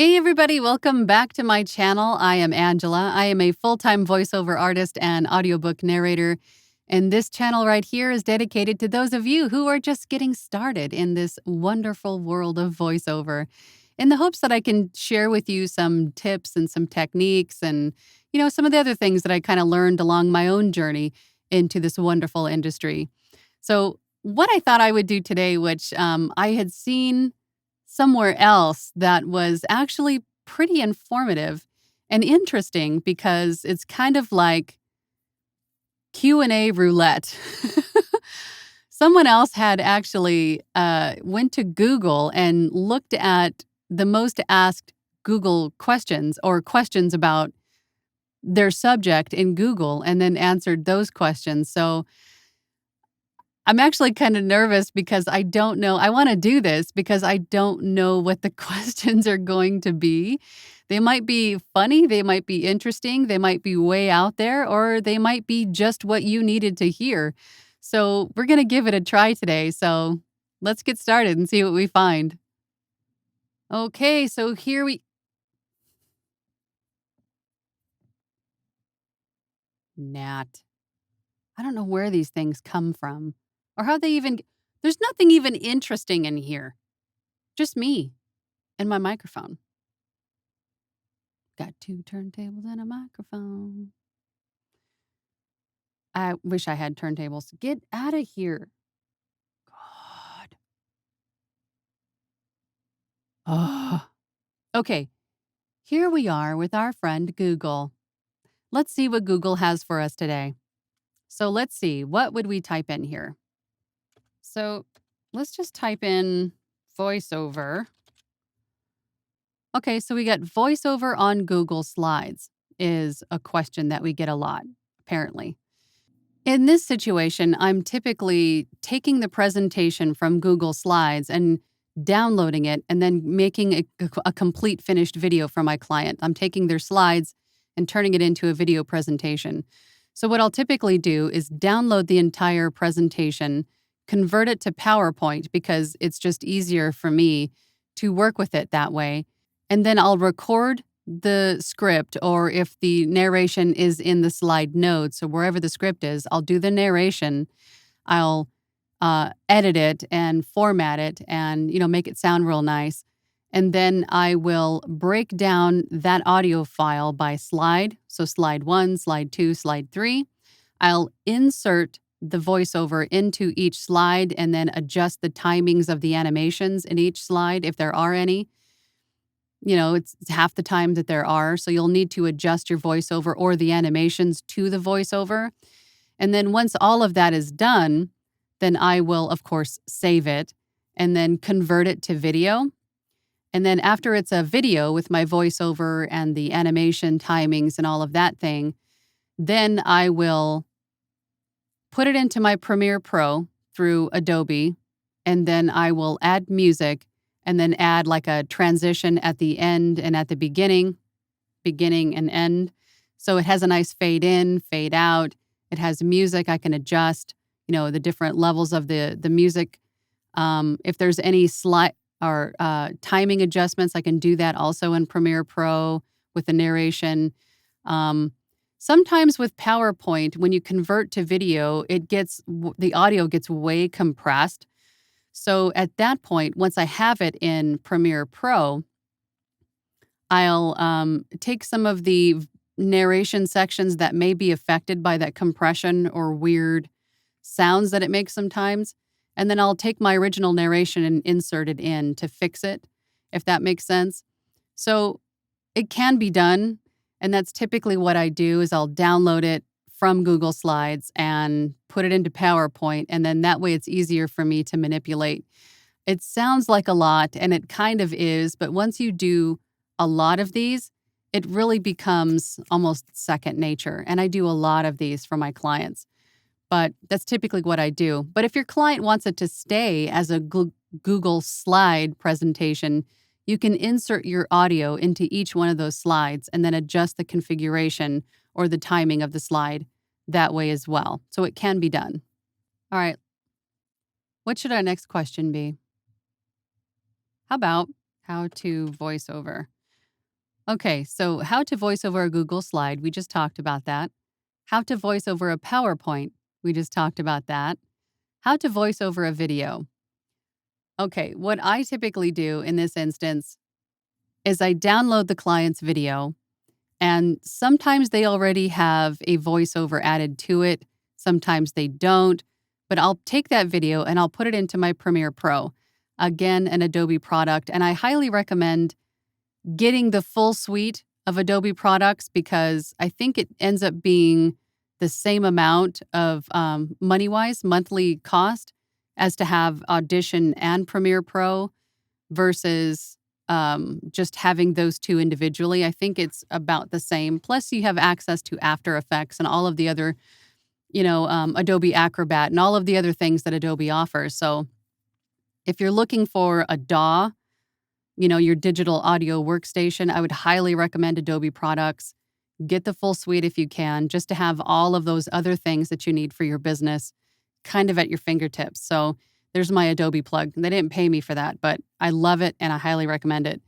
Hey, everybody, welcome back to my channel. I am Angela. I am a full time voiceover artist and audiobook narrator. And this channel right here is dedicated to those of you who are just getting started in this wonderful world of voiceover, in the hopes that I can share with you some tips and some techniques and, some of the other things that I kind of learned along my own journey into this wonderful industry. So, what I thought I would do today, which I had seen somewhere else that was actually pretty informative and interesting because it's kind of like Q&A roulette. Someone else had actually went to Google and looked at the most asked Google questions or questions about their subject in Google and then answered those questions. So I'm actually kind of nervous because I don't know. I want to do this because I don't know what the questions are going to be. They might be funny, they might be interesting, they might be way out there, or they might be just what you needed to hear. So we're going to give it a try today. So let's get started and see what we find. Okay, so here we. Nat. I don't know where these things come from or how they even. There's nothing even interesting in here, just me and my microphone. Got two turntables and a microphone. I wish I had turntables. Get out of here. God. Oh. Okay, here we are with our friend Google. Let's see what Google has for us today. So let's see, what would we type in here? So let's just type in voiceover. Okay, so we got voiceover on Google Slides is a question that we get a lot, apparently. In this situation, I'm typically taking the presentation from Google Slides and downloading it and then making a complete finished video for my client. I'm taking their slides and turning it into a video presentation. So, what I'll typically do is download the entire presentation, convert it to PowerPoint because it's just easier for me to work with it that way. And then I'll record the script, or if the narration is in the slide notes or wherever the script is, I'll do the narration. I'll edit it and format it and, make it sound real nice. And then I will break down that audio file by slide. So slide 1, slide 2, slide 3. I'll insert the voiceover into each slide and then adjust the timings of the animations in each slide if there are any. It's half the time that there are. So you'll need to adjust your voiceover or the animations to the voiceover. And then once all of that is done, then I will, of course, save it and then convert it to video. And then after it's a video with my voiceover and the animation timings and all of that thing, then I will put it into my Premiere Pro through Adobe. And then I will add music and then add like a transition at the end and at the beginning and end. So it has a nice fade in, fade out. It has music I can adjust, the different levels of the music. If there's any slide or timing adjustments, I can do that also in Premiere Pro with the narration. Sometimes with PowerPoint, when you convert to video, the audio gets way compressed. So at that point, once I have it in Premiere Pro, I'll take some of the narration sections that may be affected by that compression or weird sounds that it makes sometimes, and then I'll take my original narration and insert it in to fix it, if that makes sense. So it can be done, and that's typically what I do is I'll download it from Google Slides and put it into PowerPoint, and then that way it's easier for me to manipulate. It sounds like a lot, and it kind of is, but once you do a lot of these, it really becomes almost second nature, and I do a lot of these for my clients. But that's typically what I do. But if your client wants it to stay as a Google slide presentation, you can insert your audio into each one of those slides and then adjust the configuration or the timing of the slide that way as well. So it can be done. All right. What should our next question be? How about how to voice over? Okay, so how to voice over a Google slide, we just talked about that. How to voice over a PowerPoint, we just talked about that. How to voice over a video. Okay, what I typically do in this instance is I download the client's video, and sometimes they already have a voiceover added to it, sometimes they don't, but I'll take that video and I'll put it into my Premiere Pro. Again, an Adobe product, and I highly recommend getting the full suite of Adobe products because I think it ends up being the same amount of money-wise, monthly cost as to have Audition and Premiere Pro versus just having those two individually. I think it's about the same. Plus, you have access to After Effects and all of the other, Adobe Acrobat and all of the other things that Adobe offers. So if you're looking for a DAW, your digital audio workstation, I would highly recommend Adobe products. Get the full suite if you can, just to have all of those other things that you need for your business kind of at your fingertips. So there's my Adobe plug. They didn't pay me for that, but I love it and I highly recommend it.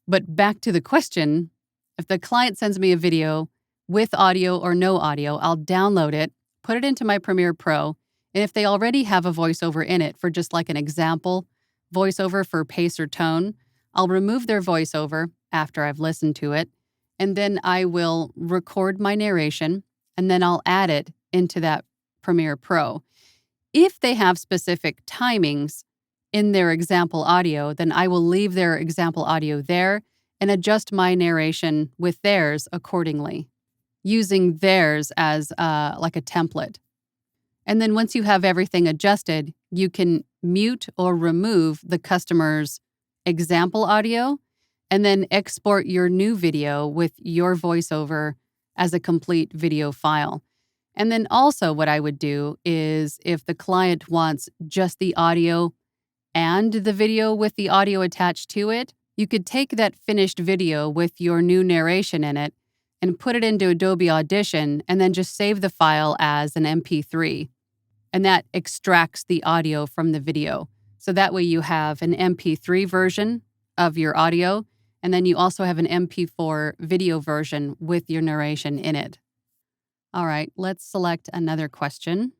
But back to the question, if the client sends me a video with audio or no audio, I'll download it, put it into my Premiere Pro, and if they already have a voiceover in it for just like an example, voiceover for pace or tone, I'll remove their voiceover after I've listened to it, and then I will record my narration, and then I'll add it into that Premiere Pro. If they have specific timings in their example audio, then I will leave their example audio there and adjust my narration with theirs accordingly, using theirs as like a template. And then once you have everything adjusted, you can mute or remove the customer's example audio and then export your new video with your voiceover as a complete video file. And then also what I would do is if the client wants just the audio and the video with the audio attached to it, you could take that finished video with your new narration in it and put it into Adobe Audition and then just save the file as an MP3. And that extracts the audio from the video. So that way you have an MP3 version of your audio, and then you also have an MP4 video version with your narration in it. All right, let's select another question.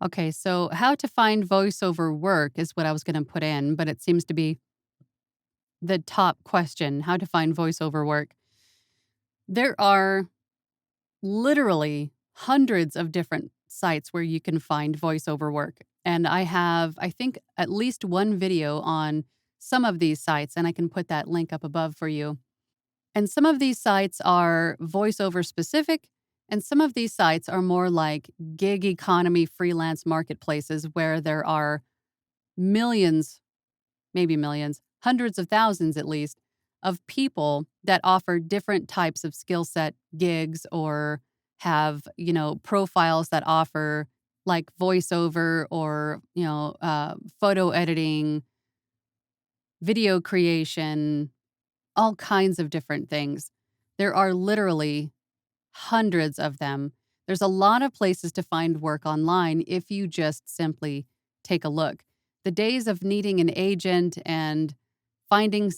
Okay, so how to find voiceover work is what I was going to put in, but it seems to be the top question, how to find voiceover work. There are literally hundreds of different sites where you can find voiceover work. And I have, I think, at least one video on some of these sites, and I can put that link up above for you. And some of these sites are voiceover specific, and some of these sites are more like gig economy freelance marketplaces where there are millions, maybe millions, hundreds of thousands at least, of people that offer different types of skill set gigs or have, profiles that offer like voiceover or, photo editing, video creation, all kinds of different things. There are literally hundreds of them. There's a lot of places to find work online if you just simply take a look. The days of needing an agent and finding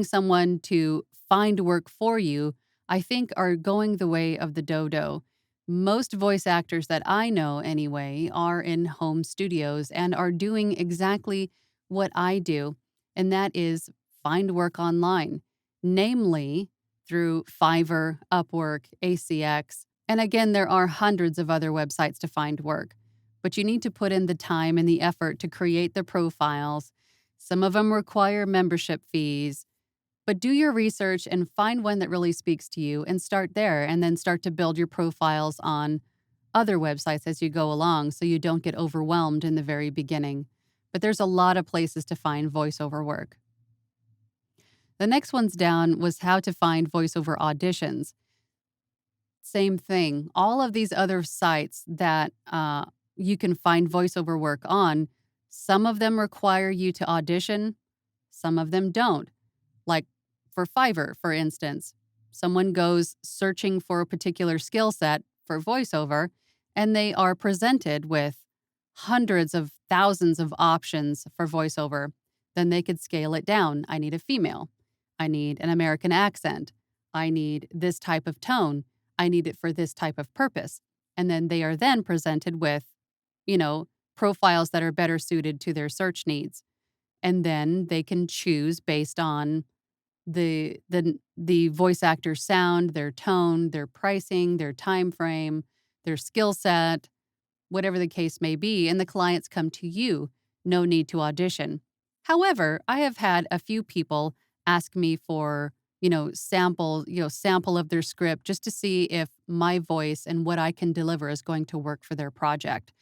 someone to find work for you, I think are going the way of the dodo. Most voice actors that I know anyway are in home studios and are doing exactly what I do, and that is find work online, namely through Fiverr, Upwork, ACX. And again, there are hundreds of other websites to find work, but you need to put in the time and the effort to create the profiles. Some of them require membership fees, but do your research and find one that really speaks to you and start there, and then start to build your profiles on other websites as you go along so you don't get overwhelmed in the very beginning. But there's a lot of places to find voiceover work. The next one's down was how to find voiceover auditions. Same thing. All of these other sites that you can find voiceover work on, some of them require you to audition, some of them don't. Like for Fiverr, for instance, someone goes searching for a particular skill set for voiceover, and they are presented with hundreds of thousands of options for voiceover. Then they could scale it down. I need a female. I need an American accent. I need this type of tone. I need it for this type of purpose. And then they are then presented with, you know, profiles that are better suited to their search needs. And then they can choose based on the voice actor's sound, their tone, their pricing, their time frame, their skill set, whatever the case may be, and the clients come to you. No need to audition. However, I have had a few people ask me for, sample of their script just to see if my voice and what I can deliver is going to work for their project.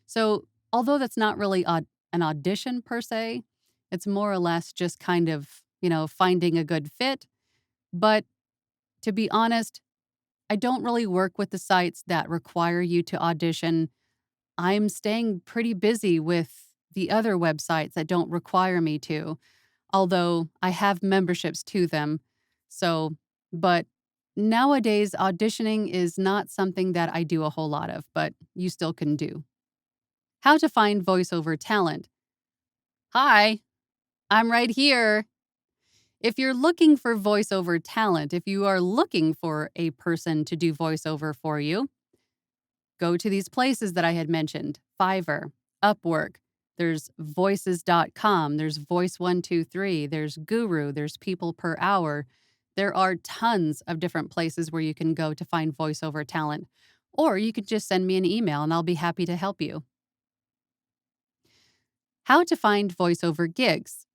So, although that's not really an audition per se, it's more or less just kind of, finding a good fit. But to be honest, I don't really work with the sites that require you to audition. I'm staying pretty busy with the other websites that don't require me to, although I have memberships to them. So, but nowadays, auditioning is not something that I do a whole lot of, but you still can do. How to find voiceover talent. Hi, I'm right here. If you're looking for voiceover talent, if you are looking for a person to do voiceover for you, go to these places that I had mentioned: Fiverr, Upwork, there's voices.com, there's Voice123, there's Guru, there's People Per Hour. There are tons of different places where you can go to find voiceover talent. Or you could just send me an email and I'll be happy to help you. How to find voiceover gigs.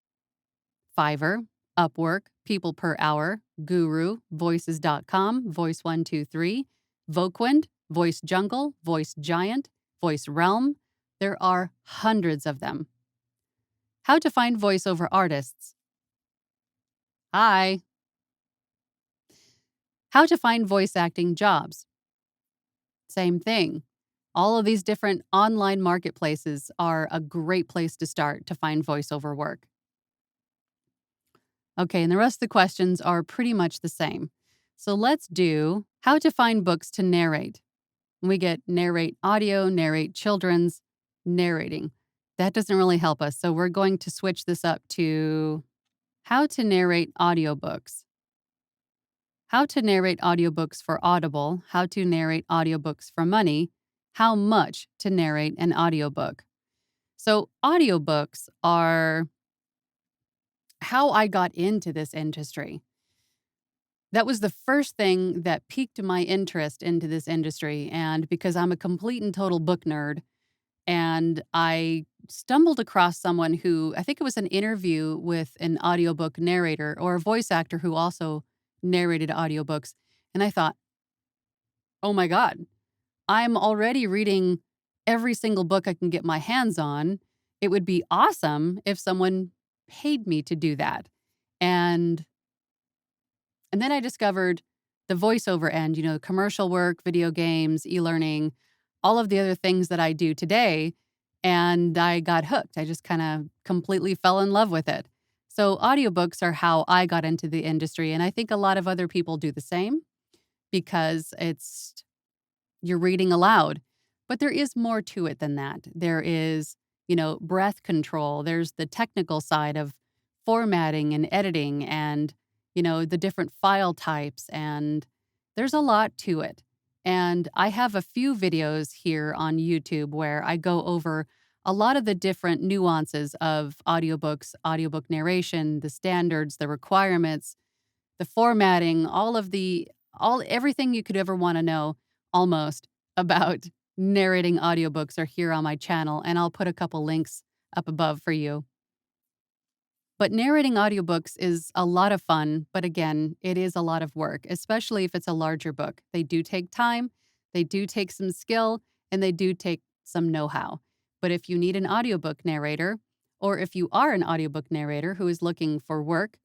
Fiverr, Upwork, People Per Hour, Guru, Voices.com, Voice123, Voquend, Voice Jungle, Voice Giant, Voice Realm. There are hundreds of them. How to find voiceover artists. Hi. How to find voice acting jobs. Same thing. All of these different online marketplaces are a great place to start to find voiceover work. Okay, and the rest of the questions are pretty much the same. So let's do how to find books to narrate. We get narrate audio, narrate children's, narrating. That doesn't really help us. So we're going to switch this up to how to narrate audiobooks. How to narrate audiobooks for Audible, how to narrate audiobooks for money, how much to narrate an audiobook. So audiobooks are how I got into this industry. That was the first thing that piqued my interest into this industry, and because I'm a complete and total book nerd, and I stumbled across someone who I think it was an interview with an audiobook narrator or a voice actor who also narrated audiobooks, and I thought, "Oh my god, I'm already reading every single book I can get my hands on. It would be awesome if someone paid me to do that." And And then I discovered the voiceover end, commercial work, video games, e-learning, all of the other things that I do today. And I got hooked. I just kind of completely fell in love with it. So audiobooks are how I got into the industry. And I think a lot of other people do the same because you're reading aloud. But there is more to it than that. There is, breath control. There's the technical side of formatting and editing and, the different file types. And there's a lot to it. And I have a few videos here on YouTube where I go over a lot of the different nuances of audiobooks, audiobook narration, the standards, the requirements, the formatting, everything you could ever want to know almost about narrating audiobooks are here on my channel, and I'll put a couple links up above for you. But narrating audiobooks is a lot of fun, but again, it is a lot of work, especially if it's a larger book. They do take time, they do take some skill, and they do take some know-how. But if you need an audiobook narrator, or if you are an audiobook narrator who is looking for work,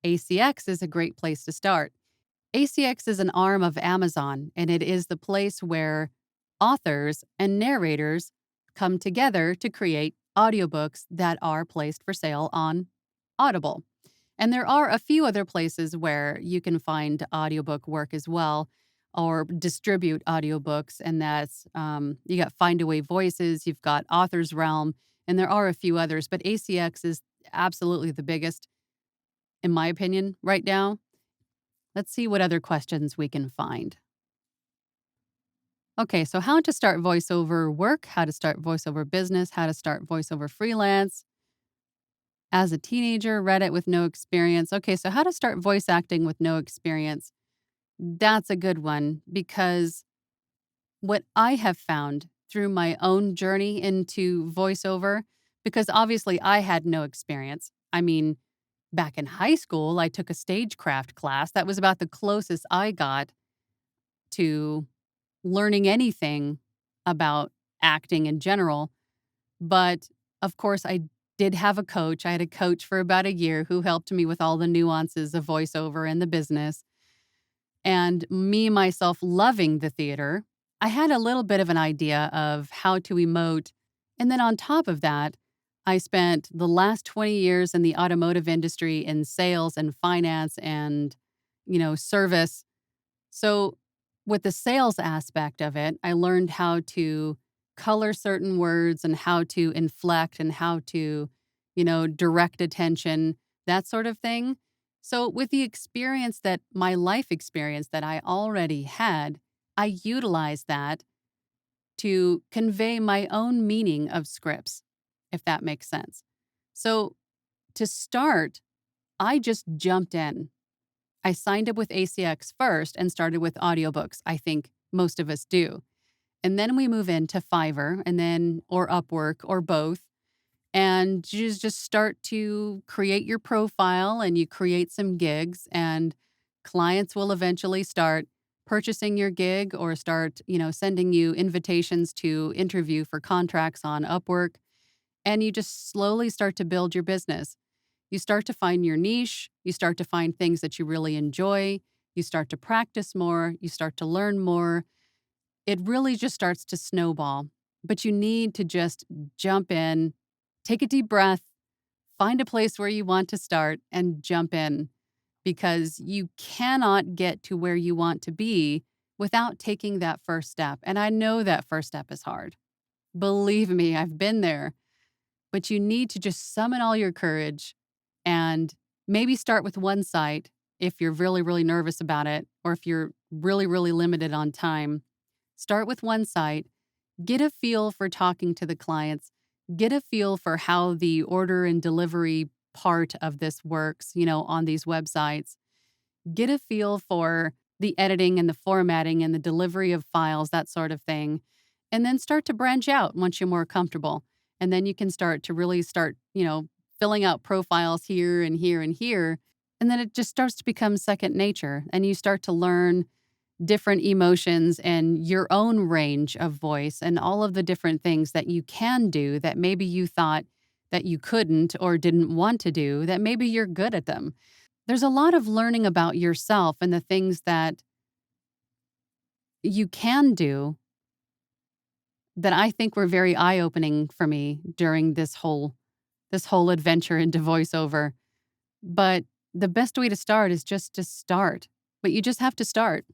ACX is a great place to start. ACX is an arm of Amazon, and it is the place where authors and narrators come together to create audiobooks that are placed for sale on Audible. And there are a few other places where you can find audiobook work as well or distribute audiobooks. And that's, you got Findaway Voices, you've got Author's Realm, and there are a few others, but ACX is absolutely the biggest. in my opinion, right now. Let's see what other questions we can find. Okay, so how to start voiceover work, how to start voiceover business, how to start voiceover freelance. As a teenager, read it with no experience. Okay, so how to start voice acting with no experience. That's a good one because what I have found through my own journey into voiceover, because obviously I had no experience. I mean, back in high school, I took a stagecraft class. That was about the closest I got to learning anything about acting in general. But of course, I did have a coach. I had a coach for about a year who helped me with all the nuances of voiceover and the business. And me, myself, loving the theater, I had a little bit of an idea of how to emote. And then on top of that, I spent the last 20 years in the automotive industry in sales and finance and, service. So, with the sales aspect of it, I learned how to color certain words and how to inflect and how to, direct attention, that sort of thing. So, with the experience that my life experience that I already had, I utilized that to convey my own meaning of scripts, if that makes sense. So, to start, I just jumped in. I signed up with ACX first and started with audiobooks. I think most of us do. And then we move into Fiverr and then or Upwork or both. And you just start to create your profile and you create some gigs and clients will eventually start purchasing your gig or start, sending you invitations to interview for contracts on Upwork. And you just slowly start to build your business. You start to find your niche, you start to find things that you really enjoy, you start to practice more, you start to learn more. It really just starts to snowball. But you need to just jump in, take a deep breath, find a place where you want to start and jump in because you cannot get to where you want to be without taking that first step. And I know that first step is hard. Believe me, I've been there. But you need to just summon all your courage and maybe start with one site if you're really, really nervous about it, or if you're really, really limited on time. Start with one site, get a feel for talking to the clients, get a feel for how the order and delivery part of this works, on these websites. Get a feel for the editing and the formatting and the delivery of files, that sort of thing. And then start to branch out once you're more comfortable. And then you can start to really start, filling out profiles here and here and here. And then it just starts to become second nature. And you start to learn different emotions and your own range of voice and all of the different things that you can do that maybe you thought that you couldn't or didn't want to do, that maybe you're good at them. There's a lot of learning about yourself and the things that you can do that I think were very eye-opening for me during this whole adventure into voiceover. But the best way to start is just to start. But you just have to start.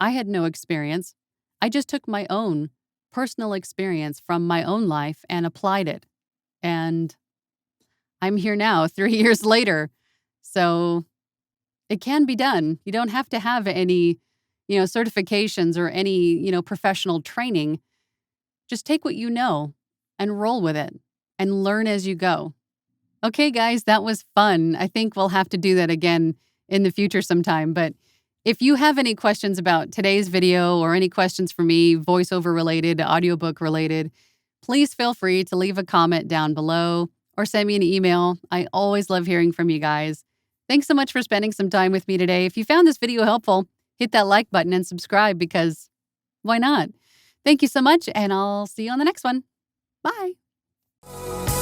I had no experience. I just took my own personal experience from my own life and applied it. And I'm here now 3 years later. So it can be done. You don't have to have any, certifications or any, professional training. Just take what you know and roll with it and learn as you go. Okay, guys, that was fun. I think we'll have to do that again in the future sometime. But if you have any questions about today's video or any questions for me, voiceover related, audiobook related, please feel free to leave a comment down below or send me an email. I always love hearing from you guys. Thanks so much for spending some time with me today. If you found this video helpful, hit that like button and subscribe because why not? Thank you so much, and I'll see you on the next one. Bye.